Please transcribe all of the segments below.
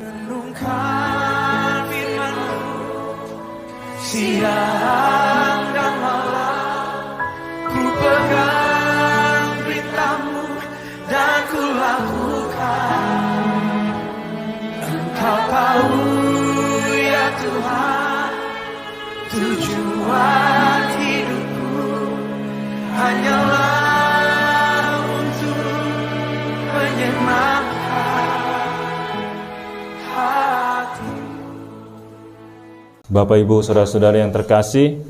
Renungkan firman-Mu siang dan malam, ku pegang perintah-Mu dan ku lakukan. Engkau tahu ya Tuhan, tujuan hidupku hanyalah untuk menyenangkan hati. Bapak Ibu Saudara-saudara yang terkasih,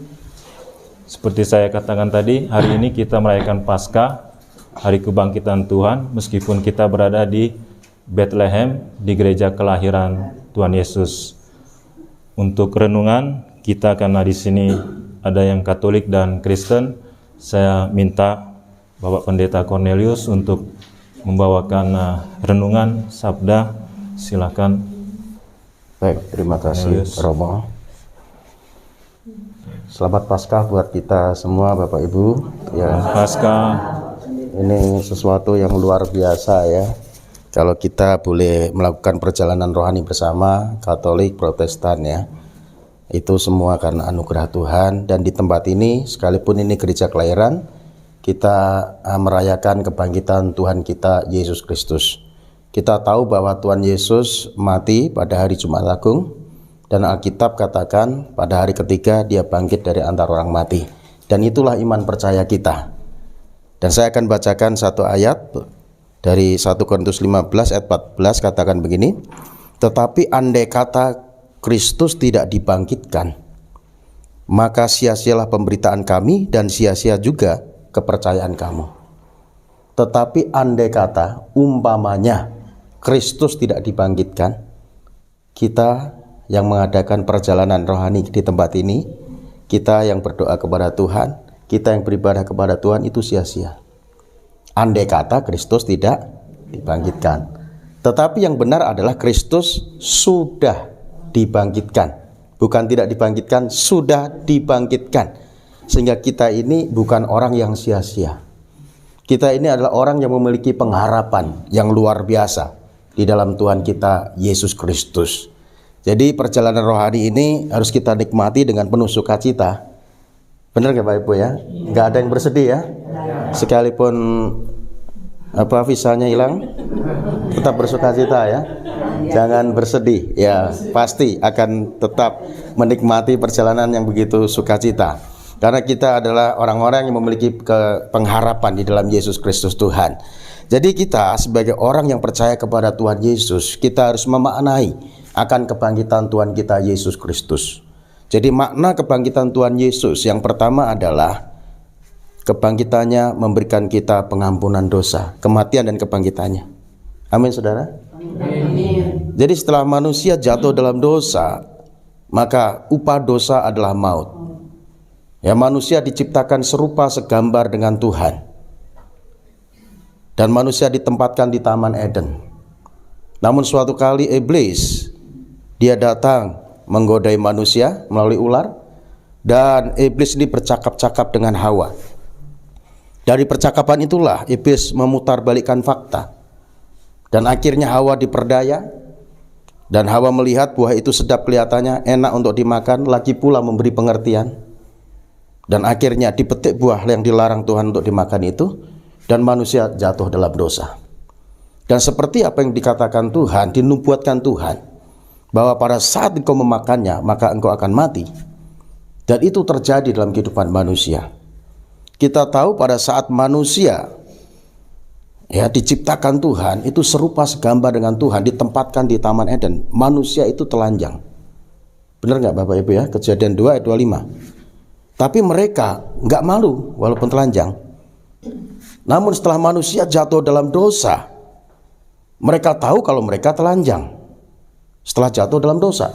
seperti saya katakan tadi, hari ini kita merayakan Paskah, Hari Kebangkitan Tuhan, meskipun kita berada di Bethlehem, di gereja kelahiran Tuhan Yesus. Untuk renungan kita, karena di sini ada yang Katolik dan Kristen, saya minta Bapak Pendeta Cornelius untuk membawakan renungan sabda. Silakan. Baik, terima kasih Romo. Selamat Paskah buat kita semua Bapak Ibu. Ya, Paskah. Ini sesuatu yang luar biasa ya. Kalau kita boleh melakukan perjalanan rohani bersama, Katolik, Protestan ya. Itu semua karena anugerah Tuhan. Dan di tempat ini, sekalipun ini gereja kelahiran, kita merayakan kebangkitan Tuhan kita Yesus Kristus. Kita tahu bahwa Tuhan Yesus mati pada hari Jumat Agung, dan Alkitab katakan pada hari ketiga dia bangkit dari antara orang mati. Dan itulah iman percaya kita. Dan saya akan bacakan satu ayat dari 1 Korintus 15 ayat 14, katakan begini: tetapi andai kata Kristus tidak dibangkitkan, maka sia-sialah pemberitaan kami dan sia-sia juga kepercayaan kamu. Tetapi andai kata, umpamanya Kristus tidak dibangkitkan, kita yang mengadakan perjalanan rohani di tempat ini, kita yang berdoa kepada Tuhan, kita yang beribadah kepada Tuhan, itu sia-sia. Andai kata Kristus tidak dibangkitkan. Tetapi yang benar adalah Kristus sudah dibangkitkan. Bukan tidak dibangkitkan, sudah dibangkitkan. Sehingga kita ini bukan orang yang sia-sia. Kita ini adalah orang yang memiliki pengharapan yang luar biasa di dalam Tuhan kita Yesus Kristus. Jadi perjalanan rohani ini harus kita nikmati dengan penuh sukacita. Benar nggak Pak Ibu ya? Nggak ada yang bersedih ya? Sekalipun visanya hilang, tetap bersukacita ya. Jangan bersedih ya, pasti akan tetap menikmati perjalanan yang begitu sukacita. Karena kita adalah orang-orang yang memiliki pengharapan di dalam Yesus Kristus Tuhan. Jadi kita sebagai orang yang percaya kepada Tuhan Yesus, kita harus memaknai akan kebangkitan Tuhan kita Yesus Kristus. Jadi makna kebangkitan Tuhan Yesus yang pertama adalah kebangkitannya memberikan kita pengampunan dosa, kematian dan kebangkitannya. Amin saudara. Amin. Jadi setelah manusia jatuh dalam dosa, maka upah dosa adalah maut. Ya, manusia diciptakan serupa segambar dengan Tuhan. Dan manusia ditempatkan di Taman Eden. Namun suatu kali iblis, dia datang menggodai manusia melalui ular, dan iblis ini bercakap-cakap dengan Hawa. Dari percakapan itulah iblis memutarbalikkan fakta, dan akhirnya Hawa diperdaya. Dan Hawa melihat buah itu sedap kelihatannya, enak untuk dimakan, lagi pula memberi pengertian. Dan akhirnya dipetik buah yang dilarang Tuhan untuk dimakan itu, dan manusia jatuh dalam dosa. Dan seperti apa yang dikatakan Tuhan, dinubuatkan Tuhan, bahwa pada saat engkau memakannya, maka engkau akan mati. Dan itu terjadi dalam kehidupan manusia. Kita tahu pada saat manusia diciptakan Tuhan, itu serupa segambar dengan Tuhan, ditempatkan di Taman Eden. Manusia itu telanjang. Benar nggak Bapak Ibu ya? Kejadian 2 ayat 25. Tapi mereka nggak malu walaupun telanjang. Namun setelah manusia jatuh dalam dosa, mereka tahu kalau mereka telanjang setelah jatuh dalam dosa,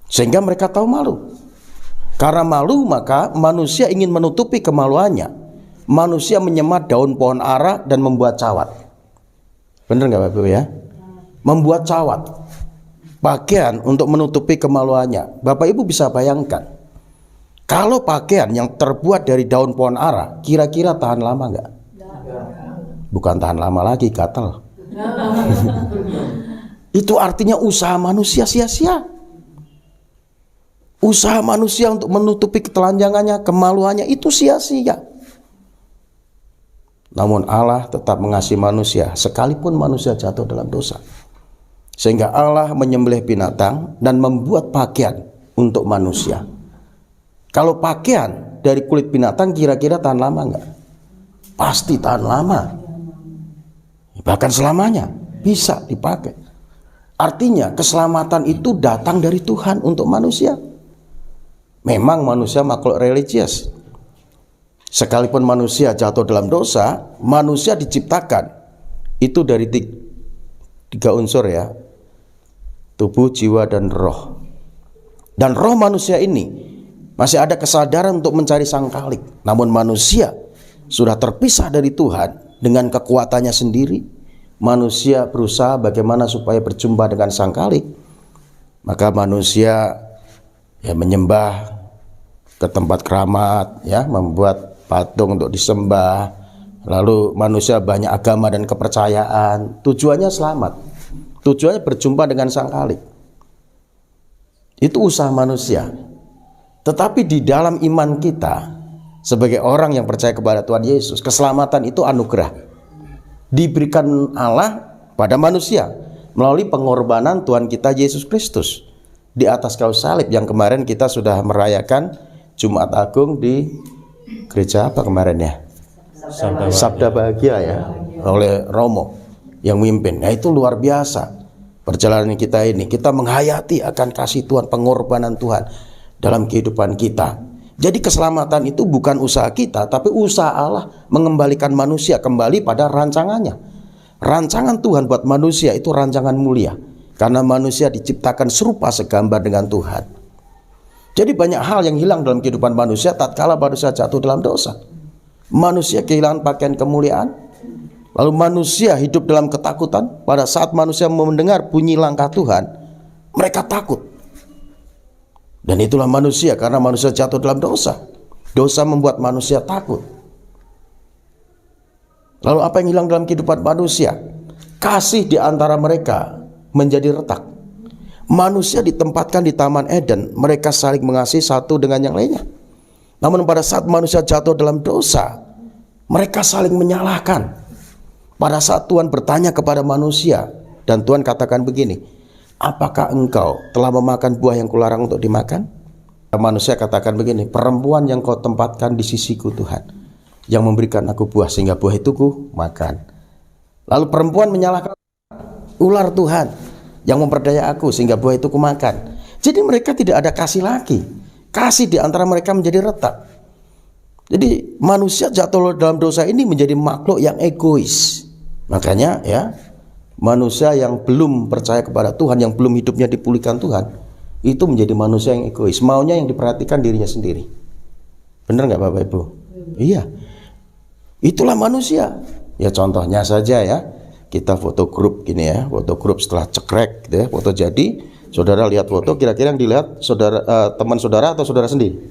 sehingga mereka tahu malu. Karena malu, maka manusia ingin menutupi kemaluannya. Manusia menyemat daun pohon ara dan membuat cawat. Benar nggak Bapak Ibu ya? Membuat cawat, pakaian untuk menutupi kemaluannya. Bapak Ibu bisa bayangkan, kalau pakaian yang terbuat dari daun pohon ara, kira-kira tahan lama nggak? Bukan tahan lama lagi, gatal. itu artinya usaha manusia sia-sia. Usaha manusia untuk menutupi ketelanjangannya, kemaluannya itu sia-sia. Namun Allah tetap mengasihi manusia sekalipun manusia jatuh dalam dosa. Sehingga Allah menyembelih binatang dan membuat pakaian untuk manusia. Kalau pakaian dari kulit binatang kira-kira tahan lama enggak? Pasti tahan lama. Bahkan selamanya bisa dipakai. Artinya keselamatan itu datang dari Tuhan untuk manusia. Memang manusia makhluk religius. Sekalipun manusia jatuh dalam dosa, manusia diciptakan itu dari tiga unsur ya. Tubuh, jiwa, dan roh. Dan roh manusia ini masih ada kesadaran untuk mencari sang khalik. Namun manusia sudah terpisah dari Tuhan dengan kekuatannya sendiri. Manusia berusaha bagaimana supaya berjumpa dengan sang khalik. Maka manusia menyembah ke tempat keramat, membuat patung untuk disembah. Lalu manusia banyak agama dan kepercayaan. Tujuannya selamat. Tujuannya berjumpa dengan sang khalik. Itu usaha manusia. Tetapi di dalam iman kita sebagai orang yang percaya kepada Tuhan Yesus, keselamatan itu anugerah. Diberikan Allah pada manusia melalui pengorbanan Tuhan kita Yesus Kristus di atas kayu salib yang kemarin kita sudah merayakan Jumat Agung di gereja apa kemarin ya? Sabda Bahagia ya, oleh Romo yang mimpin. Nah itu luar biasa perjalanan kita ini. Kita menghayati akan kasih Tuhan, pengorbanan Tuhan dalam kehidupan kita. Jadi keselamatan itu bukan usaha kita, tapi usaha Allah mengembalikan manusia kembali pada rancangannya. Rancangan Tuhan buat manusia itu rancangan mulia, karena manusia diciptakan serupa segambar dengan Tuhan. Jadi banyak hal yang hilang dalam kehidupan manusia tatkala manusia jatuh dalam dosa. Manusia kehilangan pakaian kemuliaan. Lalu manusia hidup dalam ketakutan. Pada saat manusia mendengar bunyi langkah Tuhan, mereka takut. Dan itulah manusia, karena manusia jatuh dalam dosa. Dosa membuat manusia takut. Lalu apa yang hilang dalam kehidupan manusia? Kasih di antara mereka menjadi retak. Manusia ditempatkan di Taman Eden, mereka saling mengasihi satu dengan yang lainnya. Namun pada saat manusia jatuh dalam dosa, mereka saling menyalahkan. Pada saat Tuhan bertanya kepada manusia, dan Tuhan katakan begini, apakah engkau telah memakan buah yang kularang untuk dimakan? Manusia katakan begini, perempuan yang kau tempatkan di sisiku Tuhan, yang memberikan aku buah sehingga buah itu ku makan. Lalu perempuan menyalahkan ular Tuhan yang memperdaya aku sehingga buah itu ku makan. Jadi mereka tidak ada kasih lagi. Kasih di antara mereka menjadi retak. Jadi manusia jatuh dalam dosa ini menjadi makhluk yang egois. Makanya manusia yang belum percaya kepada Tuhan, yang belum hidupnya dipulihkan Tuhan, itu menjadi manusia yang egois. Maunya yang diperhatikan dirinya sendiri. Benar nggak Bapak Ibu? Iya. Itulah manusia. Ya contohnya saja ya. Kita foto grup gini ya, foto grup setelah cekrek gitu ya, foto jadi, saudara lihat foto, kira-kira yang dilihat saudara, teman saudara atau saudara sendiri?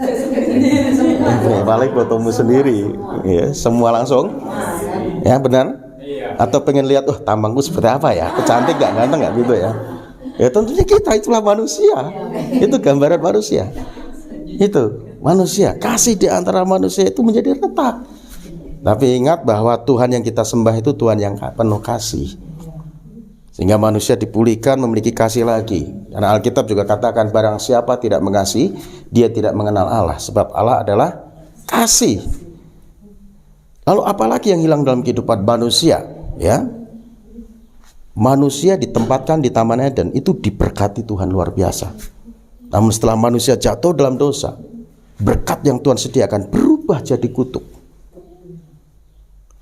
Balik fotomu sendiri, ya, semua langsung, ya benar? Atau pengen lihat, tampangku seperti apa ya, kecantik gak, ganteng gak gitu ya? Ya tentunya kita itulah manusia, itu gambaran manusia, itu manusia. Kasih di antara manusia itu menjadi retak. Tapi ingat bahwa Tuhan yang kita sembah itu Tuhan yang penuh kasih. Sehingga manusia dipulihkan, memiliki kasih lagi. Karena Alkitab juga katakan barang siapa tidak mengasihi, dia tidak mengenal Allah. Sebab Allah adalah kasih. Lalu apalagi yang hilang dalam kehidupan manusia? Ya, manusia ditempatkan di Taman Eden, itu diberkati Tuhan luar biasa. Namun setelah manusia jatuh dalam dosa, berkat yang Tuhan sediakan berubah jadi kutuk.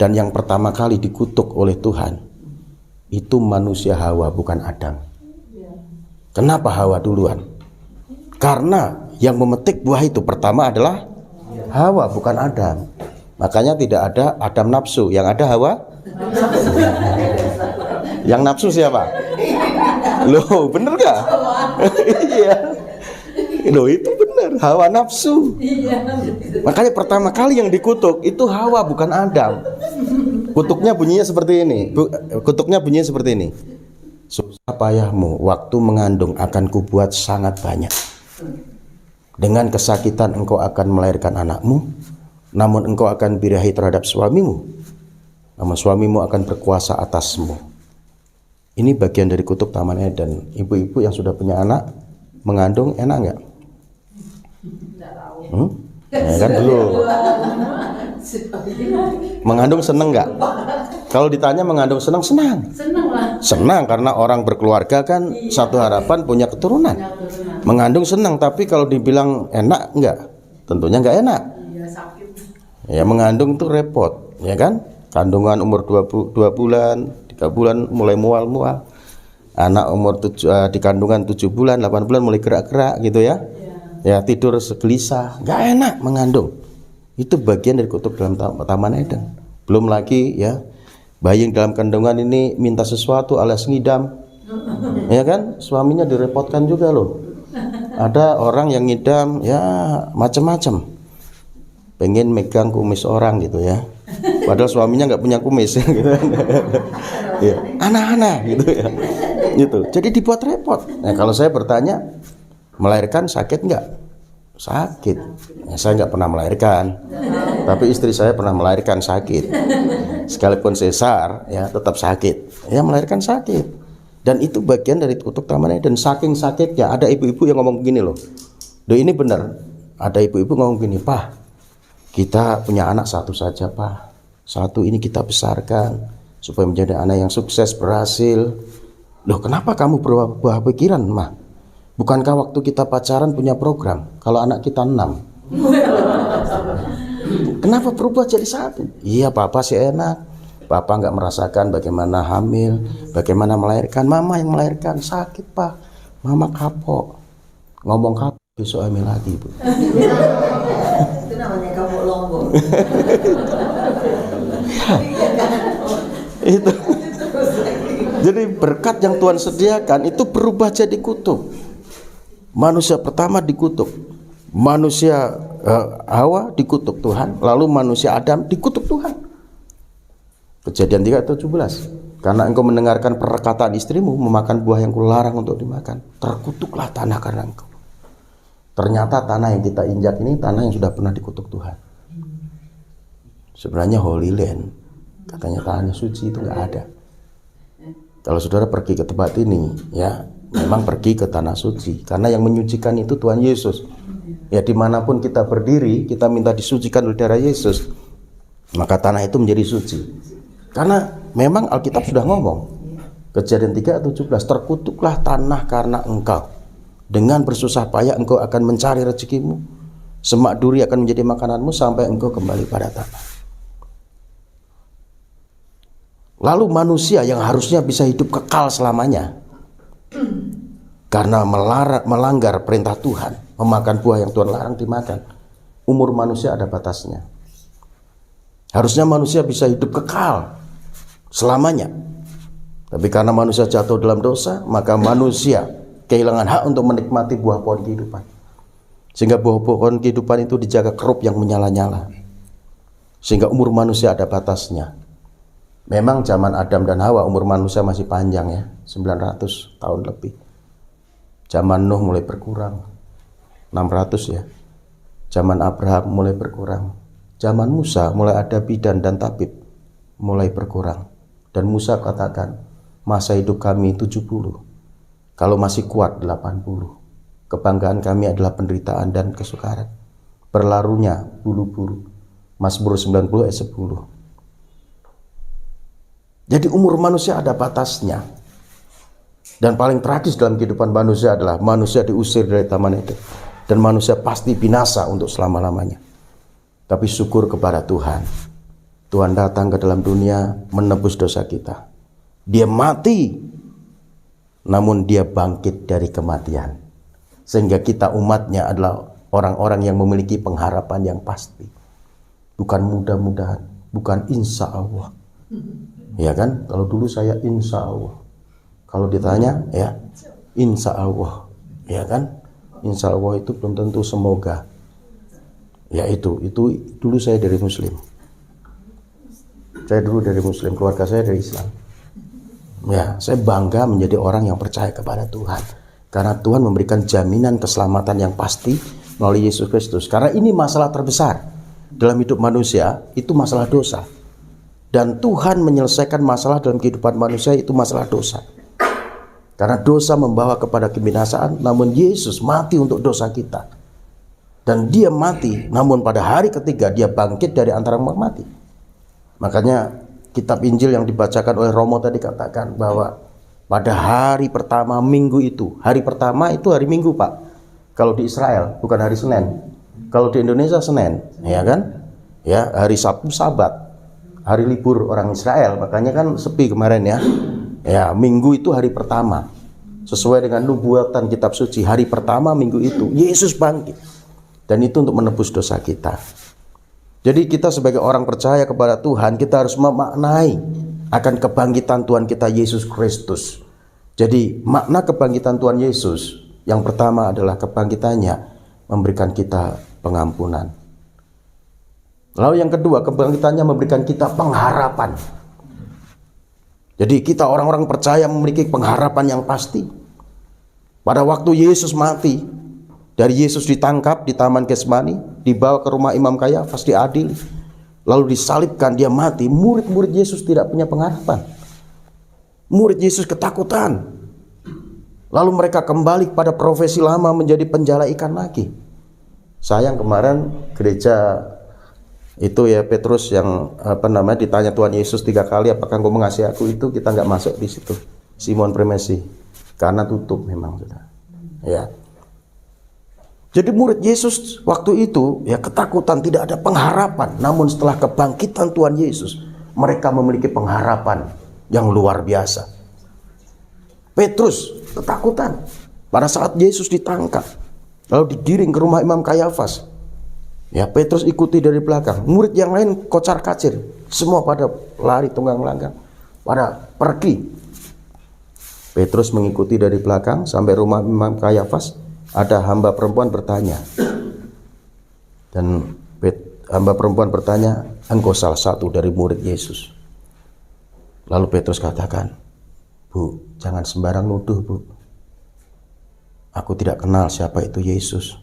Dan yang pertama kali dikutuk oleh Tuhan itu manusia Hawa, bukan Adam. Kenapa Hawa duluan? Karena yang memetik buah itu pertama adalah Hawa, bukan Adam. Makanya tidak ada Adam nafsu, yang ada Hawa. Yang nafsu siapa? Loh, bener gak? Iya. Loh, itu bener, Hawa nafsu. Makanya pertama kali yang dikutuk itu Hawa, bukan Adam. Kutuknya bunyinya seperti ini. Kutuknya bunyinya seperti ini. susah payahmu waktu mengandung akan kubuat sangat banyak. Dengan kesakitan engkau akan melahirkan anakmu, namun engkau akan birahi terhadap suamimu, namun suamimu akan berkuasa atasmu. Ini bagian dari kutub Taman Eden. Ibu-ibu yang sudah punya anak mengandung enak nggak? Ya kan belum. Mengandung seneng nggak? Kalau ditanya mengandung senang, senang karena orang berkeluarga kan satu harapan punya keturunan. Mengandung senang, tapi kalau dibilang enak nggak? Tentunya nggak enak. Ya mengandung tuh repot, ya kan? Kandungan umur 2 bulan, 3 bulan mulai mual-mual. Anak umur di kandungan 7 bulan, 8 bulan mulai gerak-gerak gitu ya. Ya tidur segelisah, nggak enak mengandung. Itu bagian dari kutub dalam Taman Eden. Belum lagi ya, bayi yang dalam kandungan ini minta sesuatu alias ngidam, ya kan? Suaminya direpotkan juga loh. Ada orang yang ngidam ya macam-macam, pengen megang kumis orang gitu ya, padahal suaminya nggak punya kumis gitu. Ya, anak-anak gitu ya, gitu. Jadi dibuat repot. Nah kalau saya bertanya, melahirkan sakit nggak? Sakit. Ya, saya nggak pernah melahirkan, tapi istri saya pernah melahirkan sakit. Sekalipun sesar, ya tetap sakit. Ya melahirkan sakit. Dan itu bagian dari kutub Taman Eden. Saking sakitnya, ada ibu-ibu yang ngomong gini loh. Duh ini benar. Ada ibu-ibu ngomong gini, Pak, kita punya anak satu saja, Pak. Satu ini kita besarkan supaya menjadi anak yang sukses, berhasil. Loh kenapa kamu berubah pikiran, Mah? Bukankah waktu kita pacaran punya program kalau anak kita 6? Kenapa berubah jadi satu? Iya papa sih enak, papa nggak merasakan bagaimana hamil, bagaimana melahirkan. Mama yang melahirkan sakit pak, mama kapok. Ngomong kapok besok hamil lagi bu. Itu namanya kapok lombok. Itu. Jadi berkat yang Tuhan sediakan itu berubah jadi kutub. Manusia pertama dikutuk, manusia Hawa dikutuk Tuhan, lalu manusia Adam dikutuk Tuhan. Kejadian 3:17. Karena engkau mendengarkan perkataan istrimu, memakan buah yang kularang untuk dimakan, terkutuklah tanah karena engkau. Ternyata tanah yang kita injak ini tanah yang sudah pernah dikutuk Tuhan. Sebenarnya Holy Land, katanya tanah suci itu nggak ada. Kalau saudara pergi ke tempat ini, ya memang pergi ke tanah suci, karena yang menyucikan itu Tuhan Yesus. Ya dimanapun kita berdiri, kita minta disucikan oleh darah Yesus, maka tanah itu menjadi suci. Karena memang Alkitab sudah ngomong, Kejadian 3:17, terkutuklah tanah karena engkau, dengan bersusah payah engkau akan mencari rezekimu, semak duri akan menjadi makananmu sampai engkau kembali pada tanah. Lalu manusia yang harusnya bisa hidup kekal selamanya, karena melanggar perintah Tuhan, memakan buah yang Tuhan larang dimakan, umur manusia ada batasnya. Harusnya manusia bisa hidup kekal selamanya, tapi karena manusia jatuh dalam dosa, maka manusia kehilangan hak untuk menikmati buah pohon kehidupan. Sehingga buah pohon kehidupan itu dijaga kerup yang menyala-nyala, sehingga umur manusia ada batasnya. Memang zaman Adam dan Hawa umur manusia masih panjang ya, 900 tahun lebih. Zaman Nuh mulai berkurang, 600 ya. Zaman Abraham mulai berkurang. Zaman Musa mulai ada bidan dan tabib, mulai berkurang. Dan Musa katakan, masa hidup kami 70, kalau masih kuat 80. Kebanggaan kami adalah penderitaan dan kesukaran, berlarunya bulu-bulu. Mazmur 90 ayat 10. Jadi umur manusia ada batasnya. Dan paling tragis dalam kehidupan manusia adalah manusia diusir dari Taman Eden, dan manusia pasti binasa untuk selama-lamanya. Tapi syukur kepada Tuhan, Tuhan datang ke dalam dunia menebus dosa kita. Dia mati, namun dia bangkit dari kematian, sehingga kita umatnya adalah orang-orang yang memiliki pengharapan yang pasti. Bukan mudah-mudahan, bukan insya Allah. Ya kan, kalau dulu saya insya Allah, kalau ditanya ya insya Allah, ya kan, insya Allah itu belum tentu semoga. Ya itu dulu saya dari Muslim, saya dulu dari Muslim, keluarga saya dari Islam. Ya, saya bangga menjadi orang yang percaya kepada Tuhan. Karena Tuhan memberikan jaminan keselamatan yang pasti melalui Yesus Kristus. Karena ini masalah terbesar dalam hidup manusia, itu masalah dosa. Dan Tuhan menyelesaikan masalah dalam kehidupan manusia, itu masalah dosa. Karena dosa membawa kepada kebinasaan, namun Yesus mati untuk dosa kita. Dan dia mati, namun pada hari ketiga dia bangkit dari antara orang mati. Makanya kitab Injil yang dibacakan oleh Romo tadi katakan bahwa pada hari pertama minggu itu, hari pertama itu hari Minggu Pak. Kalau di Israel bukan hari Senin. Kalau di Indonesia Senin, ya kan? Ya, hari Sabtu Sabat, hari libur orang Israel. Makanya kan sepi kemarin ya. Ya, Minggu itu hari pertama. Sesuai dengan nubuatan kitab suci, hari pertama minggu itu Yesus bangkit. Dan itu untuk menebus dosa kita. Jadi kita sebagai orang percaya kepada Tuhan, kita harus memaknai akan kebangkitan Tuhan kita Yesus Kristus. Jadi makna kebangkitan Tuhan Yesus yang pertama adalah kebangkitannya memberikan kita pengampunan. Lalu yang kedua, kebangkitannya memberikan kita pengharapan. Jadi kita orang-orang percaya memiliki pengharapan yang pasti. Pada waktu Yesus mati, dari Yesus ditangkap di Taman Getsemani, dibawa ke rumah Imam Kayafas, diadili, lalu disalibkan, dia mati. Murid-murid Yesus tidak punya pengharapan. Murid Yesus ketakutan. Lalu mereka kembali pada profesi lama menjadi penjala ikan lagi. Sayang kemarin gereja itu ya Petrus yang ditanya Tuhan Yesus 3 kali, apakah engkau mengasihi aku, itu kita nggak masuk di situ. Simon Premesi, karena tutup memang sudah. Ya. Jadi murid Yesus waktu itu ya ketakutan, tidak ada pengharapan. Namun setelah kebangkitan Tuhan Yesus, mereka memiliki pengharapan yang luar biasa. Petrus ketakutan pada saat Yesus ditangkap, lalu digiring ke rumah Imam Kayafas. Ya, Petrus ikuti dari belakang. Murid yang lain kocar-kacir, semua pada lari tunggang langgang, pada pergi. Petrus mengikuti dari belakang sampai rumah Imam Kayafas. Ada hamba perempuan bertanya, dan hamba perempuan bertanya, engkau salah satu dari murid Yesus. Lalu Petrus katakan, Bu, jangan sembarang nuduh, Bu. Aku tidak kenal siapa itu Yesus.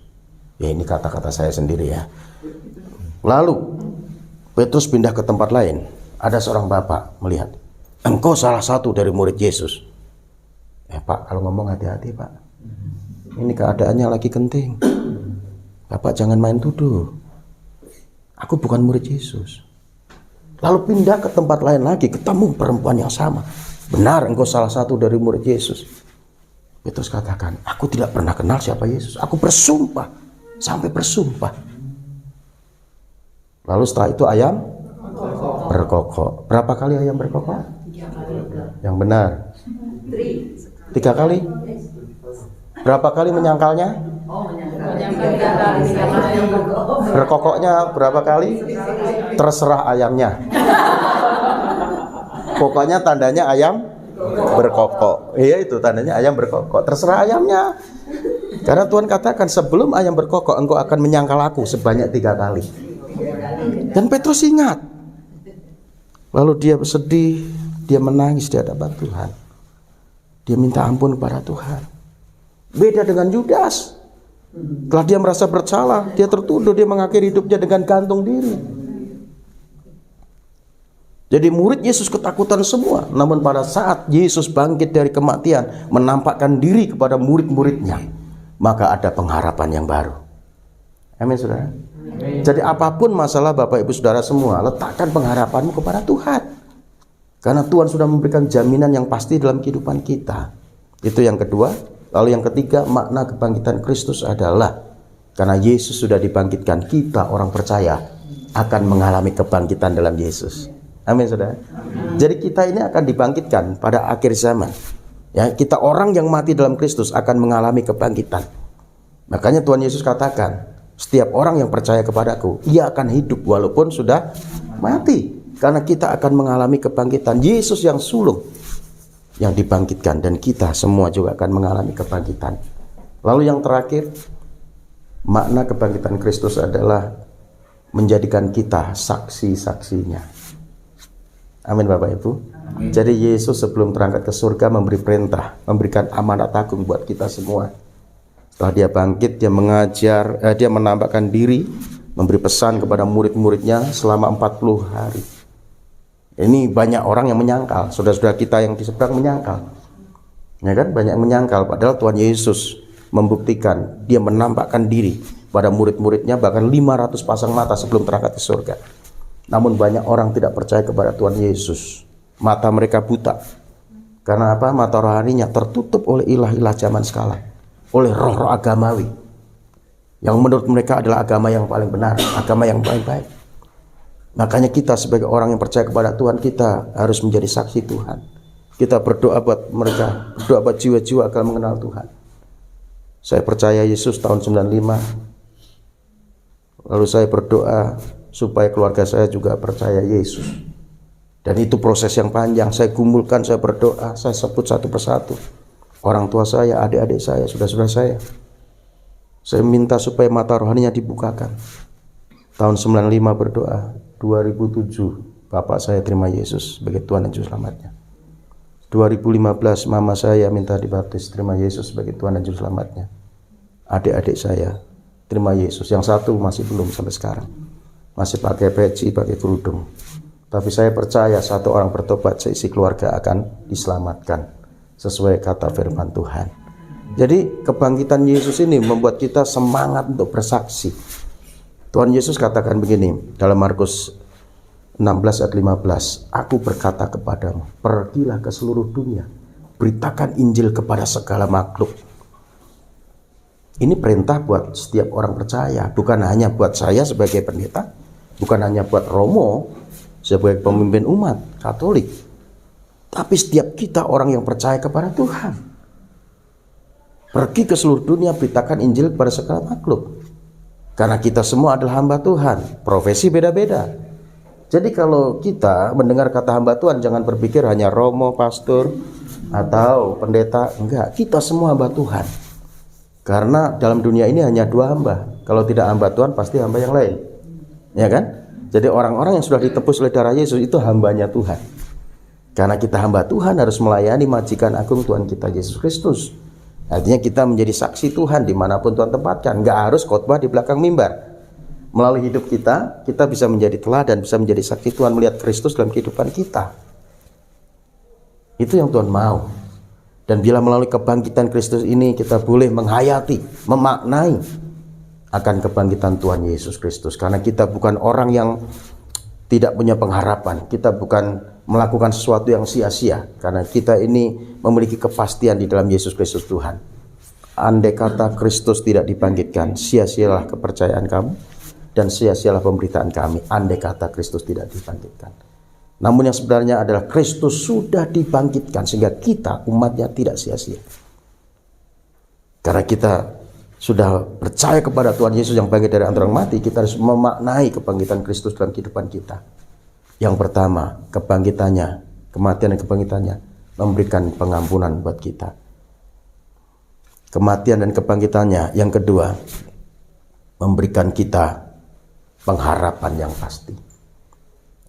Ya, ini kata-kata saya sendiri ya. Lalu Petrus pindah ke tempat lain. Ada seorang bapak melihat, engkau salah satu dari murid Yesus. Pak, kalau ngomong hati-hati Pak. Ini keadaannya lagi genting. Bapak jangan main tuduh. Aku bukan murid Yesus. Lalu pindah ke tempat lain lagi, ketemu perempuan yang sama. Benar, engkau salah satu dari murid Yesus. Petrus katakan, aku tidak pernah kenal siapa Yesus. Aku bersumpah, sampai bersumpah. Lalu setelah itu ayam berkokok. Berapa kali ayam berkokok? 3 kali. Yang benar 3 kali. Berapa kali menyangkalnya? Berkokoknya berapa kali? Terserah ayamnya. Pokoknya tandanya ayam berkokok. Iya, itu tandanya ayam berkokok. Terserah ayamnya. Karena Tuhan katakan, sebelum ayam berkokok engkau akan menyangkal aku sebanyak 3 kali. Dan Petrus ingat. Lalu dia bersedih, dia menangis di hadapan Tuhan. Dia minta ampun kepada Tuhan. Beda dengan Yudas. Setelah dia merasa bersalah, dia tertuduh, dia mengakhiri hidupnya dengan gantung diri. Jadi murid Yesus ketakutan semua. Namun pada saat Yesus bangkit dari kematian, menampakkan diri kepada murid-muridnya, maka ada pengharapan yang baru. Amin, saudara. Jadi apapun masalah Bapak Ibu Saudara semua, letakkan pengharapanmu kepada Tuhan. Karena Tuhan sudah memberikan jaminan yang pasti dalam kehidupan kita. Itu yang kedua. Lalu yang ketiga, makna kebangkitan Kristus adalah karena Yesus sudah dibangkitkan, kita orang percaya akan mengalami kebangkitan dalam Yesus. Amin, saudara. Jadi kita ini akan dibangkitkan pada akhir zaman. Ya, kita orang yang mati dalam Kristus akan mengalami kebangkitan. Makanya Tuhan Yesus katakan, setiap orang yang percaya kepadaku, ia akan hidup walaupun sudah mati. Karena kita akan mengalami kebangkitan. Yesus yang sulung yang dibangkitkan, dan kita semua juga akan mengalami kebangkitan. Lalu yang terakhir, makna kebangkitan Kristus adalah menjadikan kita saksi-saksinya. Amin Bapak Ibu. Jadi Yesus sebelum terangkat ke surga memberi perintah, memberikan amanat agung buat kita semua. Setelah dia bangkit, dia mengajar, dia menampakkan diri, memberi pesan kepada murid-muridnya selama 40 hari. Ini banyak orang yang menyangkal, saudara-saudara kita yang di seberang menyangkal. Ya kan, banyak yang menyangkal, padahal Tuhan Yesus membuktikan, dia menampakkan diri pada murid-muridnya, bahkan 500 pasang mata sebelum terangkat ke surga. Namun banyak orang tidak percaya kepada Tuhan Yesus. Mata mereka buta. Karena apa? Mata rohaninya tertutup oleh ilah-ilah zaman sekarang, oleh roh-roh agamawi yang menurut mereka adalah agama yang paling benar, agama yang paling baik. Makanya kita sebagai orang yang percaya kepada Tuhan, kita harus menjadi saksi Tuhan. Kita berdoa buat mereka, berdoa buat jiwa-jiwa agar mengenal Tuhan. Saya percaya Yesus tahun 95. Lalu saya berdoa supaya keluarga saya juga percaya Yesus. Dan itu proses yang panjang. Saya gumulkan, saya berdoa, saya sebut satu persatu. Orang tua saya, adik-adik saya, saudara-saudara saya. Saya minta supaya mata rohaninya dibukakan. Tahun 95 berdoa, 2007 bapak saya terima Yesus sebagai Tuhan dan Juru Selamatnya. 2015 mama saya minta dibaptis, terima Yesus sebagai Tuhan dan Juru Selamatnya. Adik-adik saya terima Yesus. Yang satu masih belum sampai sekarang. Masih pakai peci, pakai kerudung. Tapi saya percaya satu orang bertobat, seisi keluarga akan diselamatkan sesuai kata firman Tuhan. Jadi kebangkitan Yesus ini membuat kita semangat untuk bersaksi. Tuhan Yesus katakan begini dalam Markus 16 ayat 15, aku berkata kepadamu, pergilah ke seluruh dunia, beritakan Injil kepada segala makhluk. Ini perintah buat setiap orang percaya, bukan hanya buat saya sebagai pendeta, bukan hanya buat Romo sebagai pemimpin umat Katolik, tapi setiap kita orang yang percaya kepada Tuhan. Pergi ke seluruh dunia, beritakan Injil kepada segala makhluk. Karena kita semua adalah hamba Tuhan, profesi beda-beda. Jadi kalau kita mendengar kata hamba Tuhan, jangan berpikir hanya Romo, pastor, atau pendeta. Enggak, kita semua hamba Tuhan. Karena dalam dunia ini hanya dua hamba. Kalau tidak hamba Tuhan, pasti hamba yang lain. Ya kan? Jadi orang-orang yang sudah ditebus oleh darah Yesus itu hambanya Tuhan. Karena kita hamba Tuhan harus melayani majikan agung Tuhan kita Yesus Kristus. Artinya kita menjadi saksi Tuhan dimanapun Tuhan tempatkan. Enggak harus khotbah di belakang mimbar. Melalui hidup kita, kita bisa menjadi teladan, bisa menjadi saksi Tuhan, melihat Kristus dalam kehidupan kita. Itu yang Tuhan mau. Dan bila melalui kebangkitan Kristus ini kita boleh menghayati, memaknai akan kebangkitan Tuhan Yesus Kristus. Karena kita bukan orang yang tidak punya pengharapan. Kita bukan melakukan sesuatu yang sia-sia. Karena kita ini memiliki kepastian di dalam Yesus Kristus Tuhan. Andai kata Kristus tidak dibangkitkan, sia-sialah kepercayaan kamu dan sia-sialah pemberitaan kami. Andai kata Kristus tidak dibangkitkan. Namun yang sebenarnya adalah Kristus sudah dibangkitkan sehingga kita umatnya tidak sia-sia. Karena kita sudah percaya kepada Tuhan Yesus yang bangkit dari antara orang mati, kita harus memaknai kebangkitan Kristus dalam kehidupan kita. Yang pertama, kebangkitannya, kematian dan kebangkitannya memberikan pengampunan buat kita. Kematian dan kebangkitannya, yang kedua, memberikan kita pengharapan yang pasti.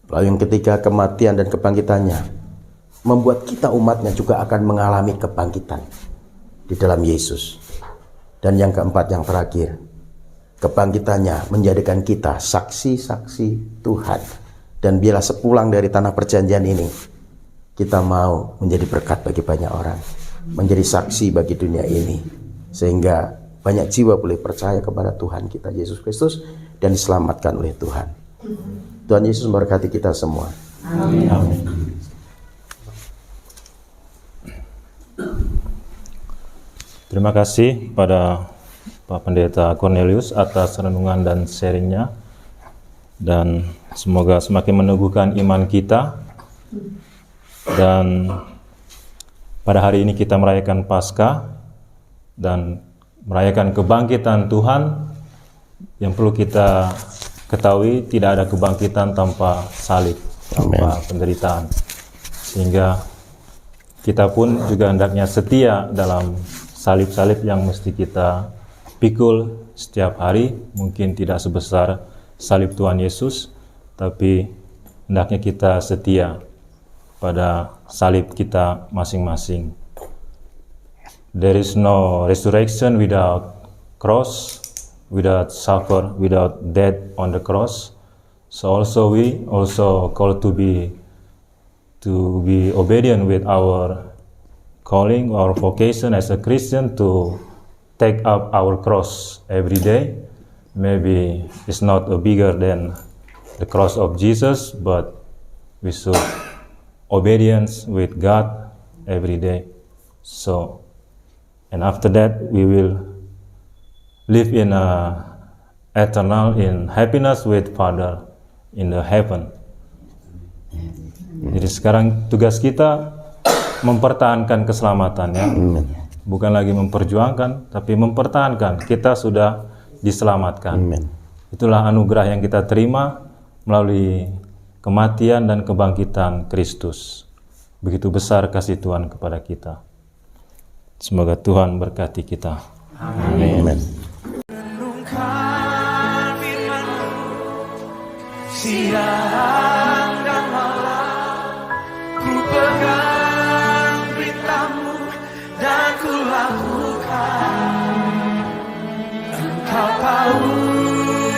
Lalu yang ketiga, kematian dan kebangkitannya membuat kita umatnya juga akan mengalami kebangkitan di dalam Yesus. Dan yang keempat, yang terakhir, kebangkitannya menjadikan kita saksi-saksi Tuhan. Dan bila sepulang dari tanah perjanjian ini, kita mau menjadi berkat bagi banyak orang, menjadi saksi bagi dunia ini, sehingga banyak jiwa boleh percaya kepada Tuhan kita Yesus Kristus dan diselamatkan oleh Tuhan. Tuhan Yesus memberkati kita semua. Amin. Amin. Terima kasih pada Pak Pendeta Cornelius atas renungan dan sharingnya. Dan semoga semakin meneguhkan iman kita. Dan pada hari ini kita merayakan Paskah dan merayakan kebangkitan Tuhan. Yang perlu kita ketahui, tidak ada kebangkitan tanpa salib, tanpa penderitaan. Sehingga kita pun juga hendaknya setia dalam salib-salib yang mesti kita pikul setiap hari. Mungkin tidak sebesar salib Tuhan Yesus, tapi hendaknya kita setia pada salib kita masing-masing. There is no resurrection without cross, without suffer, without death on the cross. So also we also called to be obedient with our calling, our vocation as a Christian, to take up our cross every day. Maybe it's not bigger than the cross of Jesus, but we should obedience with God every day. So, and after that we will live in eternal in happiness with Father in the heaven. Jadi sekarang tugas kita mempertahankan keselamatan, ya. Bukan lagi memperjuangkan, tapi mempertahankan. Kita sudah diselamatkan. Itulah anugerah yang kita terima melalui kematian dan kebangkitan Kristus. Begitu besar kasih Tuhan kepada kita. Semoga Tuhan berkati kita. Amin. Renungkan firman-Mu siang dan malam, ku pegang berita-Mu dan ku lakukan. Engkau tahu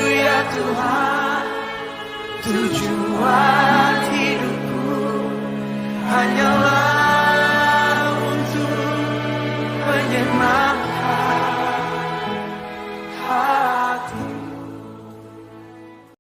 ya Tuhan, tujuan hidupku hanyalah